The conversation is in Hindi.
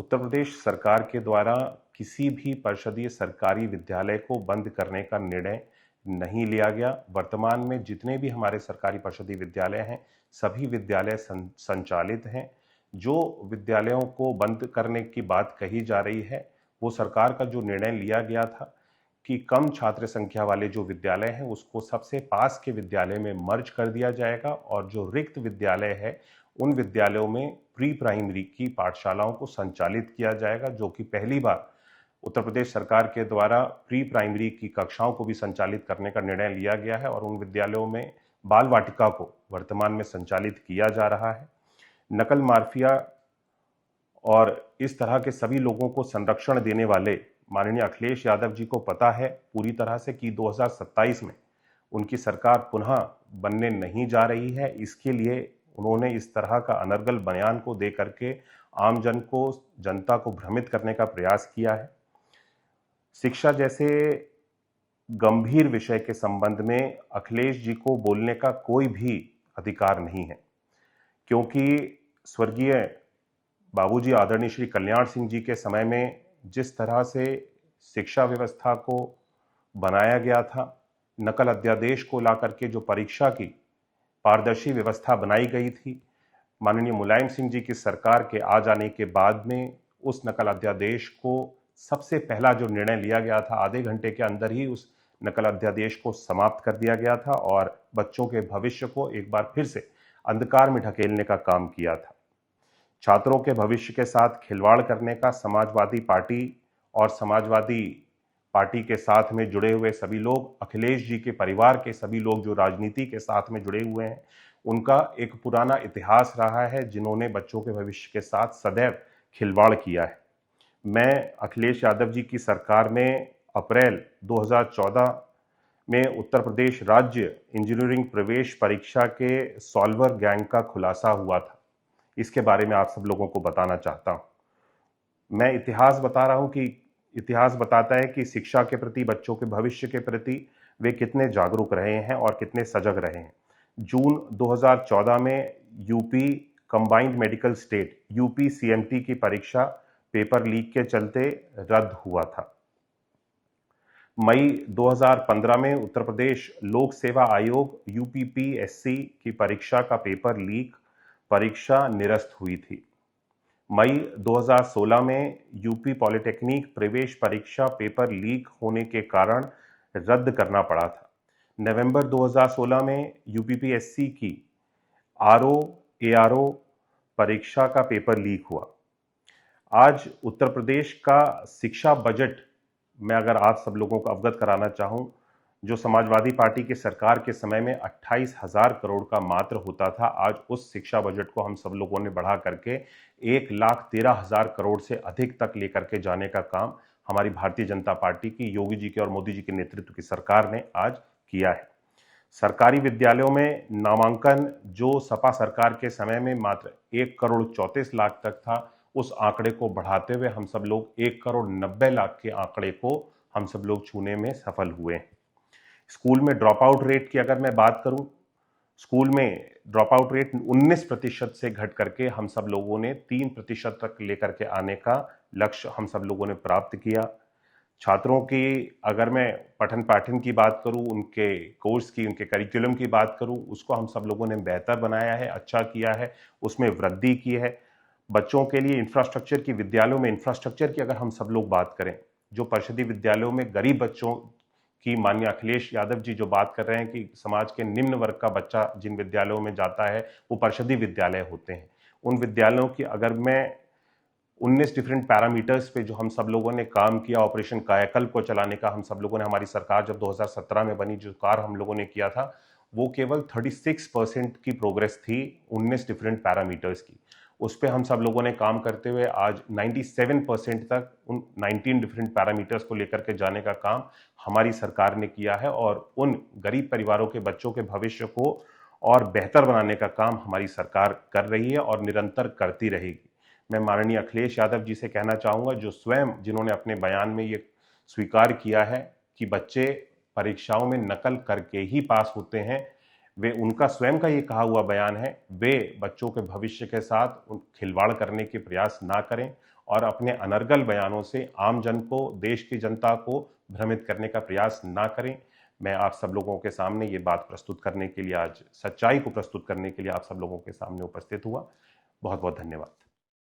उत्तर प्रदेश सरकार के द्वारा किसी भी परिषदीय सरकारी विद्यालय को बंद करने का निर्णय नहीं लिया गया। वर्तमान में जितने भी हमारे सरकारी परिषदीय विद्यालय हैं, सभी विद्यालय संचालित हैं। जो विद्यालयों को बंद करने की बात कही जा रही है, वो सरकार का जो निर्णय लिया गया था कि कम छात्र संख्या वाले जो विद्यालय हैं उसको सबसे पास के विद्यालय में मर्ज कर दिया जाएगा और जो रिक्त विद्यालय है उन विद्यालयों में प्री प्राइमरी की पाठशालाओं को संचालित किया जाएगा, जो कि पहली बार उत्तर प्रदेश सरकार के द्वारा प्री प्राइमरी की कक्षाओं को भी संचालित करने का निर्णय लिया गया है और उन विद्यालयों में बाल वाटिका को वर्तमान में संचालित किया जा रहा है। नकल माफिया और इस तरह के सभी लोगों को संरक्षण देने वाले माननीय अखिलेश यादव जी को पता है पूरी तरह से कि 2027 में उनकी सरकार पुनः बनने नहीं जा रही है। इसके लिए उन्होंने इस तरह का अनर्गल बयान को दे करके आम जनता को भ्रमित करने का प्रयास किया है। शिक्षा जैसे गंभीर विषय के संबंध में अखिलेश जी को बोलने का कोई भी अधिकार नहीं है, क्योंकि स्वर्गीय बाबूजी आदरणीय श्री कल्याण सिंह जी के समय में जिस तरह से शिक्षा व्यवस्था को बनाया गया था, नकल अध्यादेश को ला करके जो परीक्षा की पारदर्शी व्यवस्था बनाई गई थी, माननीय मुलायम सिंह जी की सरकार के आ जाने के बाद में उस नकल अध्यादेश को सबसे पहला जो निर्णय लिया गया था, आधे घंटे के अंदर ही उस नकल अध्यादेश को समाप्त कर दिया गया था और बच्चों के भविष्य को एक बार फिर से अंधकार में ढकेलने का काम किया था। छात्रों के भविष्य के साथ खिलवाड़ करने का समाजवादी पार्टी और समाजवादी पार्टी के साथ में जुड़े हुए सभी लोग, अखिलेश जी के परिवार के सभी लोग जो राजनीति के साथ में जुड़े हुए हैं, उनका एक पुराना इतिहास रहा है जिन्होंने बच्चों के भविष्य के साथ सदैव खिलवाड़ किया है। मैं अखिलेश यादव जी की सरकार में अप्रैल 2014 में उत्तर प्रदेश राज्य इंजीनियरिंग प्रवेश परीक्षा के सॉल्वर गैंग का खुलासा हुआ था। इसके बारे में आप सब लोगों को बताना चाहता हूं। मैं इतिहास बता रहा हूं कि इतिहास बताता है कि शिक्षा के प्रति, बच्चों के भविष्य के प्रति वे कितने जागरूक रहे हैं और कितने सजग रहे हैं। जून 2014 में UP combined medical state UP CMT की परीक्षा पेपर लीक के चलते रद्द हुआ था। मई 2015 में उत्तर प्रदेश लोक सेवा आयोग यूपीपीएससी की परीक्षा का पेपर लीक, परीक्षा निरस्त हुई थी। मई 2016 में यूपी पॉलिटेक्निक प्रवेश परीक्षा पेपर लीक होने के कारण रद्द करना पड़ा था। नवंबर 2016 में यूपीपीएससी की आरओ एआरओ परीक्षा का पेपर लीक हुआ। आज उत्तर प्रदेश का शिक्षा बजट मैं अगर आप सब लोगों को अवगत कराना चाहूं, जो समाजवादी पार्टी की सरकार के समय में 28,000 करोड़ का मात्र होता था, आज उस शिक्षा बजट को हम सब लोगों ने बढ़ा करके 1,13,000 करोड़ से अधिक तक लेकर के जाने का काम हमारी भारतीय जनता पार्टी की, योगी जी के और मोदी जी के नेतृत्व की सरकार ने आज किया है। सरकारी विद्यालयों में नामांकन जो सपा सरकार के समय में मात्र 1,34,00,000 तक था, उस आंकड़े को बढ़ाते हुए हम सब लोग 1,90,00,000 के आंकड़े को हम सब लोग छूने में सफल हुए हैं। स्कूल में ड्रॉप आउट रेट की अगर मैं बात करूं, स्कूल में ड्रॉप आउट रेट 19% से घट करके हम सब लोगों ने 3% तक लेकर के आने का लक्ष्य हम सब लोगों ने प्राप्त किया। छात्रों की अगर मैं पठन पाठन की बात करूं, उनके कोर्स की, उनके करिकुलम की बात करूं, उसको हम सब लोगों ने बेहतर बनाया है, अच्छा किया है, उसमें वृद्धि की है। बच्चों के लिए इंफ्रास्ट्रक्चर की, विद्यालयों में इंफ्रास्ट्रक्चर की अगर हम सब लोग बात करें, जो परिषदीय विद्यालयों में गरीब बच्चों की माननीय अखिलेश यादव जी जो बात कर रहे हैं कि समाज के निम्न वर्ग का बच्चा जिन विद्यालयों में जाता है वो परिषदीय विद्यालय होते हैं, उन विद्यालयों की अगर मैं 19 डिफरेंट पैरामीटर्स पे जो हम सब लोगों ने काम किया, ऑपरेशन कायाकल्प को चलाने का हम सब लोगों ने, हमारी सरकार जब 2017 में बनी, जो कार्य हम लोगों ने किया था वो केवल 36% की प्रोग्रेस थी 19 डिफरेंट पैरामीटर्स की। उस पर हम सब लोगों ने काम करते हुए आज 97% तक उन 19 डिफरेंट पैरामीटर्स को लेकर के जाने का काम हमारी सरकार ने किया है और उन गरीब परिवारों के बच्चों के भविष्य को और बेहतर बनाने का काम हमारी सरकार कर रही है और निरंतर करती रहेगी। मैं माननीय अखिलेश यादव जी से कहना चाहूँगा, जो स्वयं जिन्होंने अपने बयान में ये स्वीकार किया है कि बच्चे परीक्षाओं में नकल करके ही पास होते हैं, वे उनका स्वयं का ये कहा हुआ बयान है, वे बच्चों के भविष्य के साथ खिलवाड़ करने के प्रयास ना करें और अपने अनर्गल बयानों से आम जन को, देश की जनता को भ्रमित करने का प्रयास ना करें। मैं आप सब लोगों के सामने ये बात प्रस्तुत करने के लिए, आज सच्चाई को प्रस्तुत करने के लिए आप सब लोगों के सामने उपस्थित हुआ। बहुत बहुत धन्यवाद।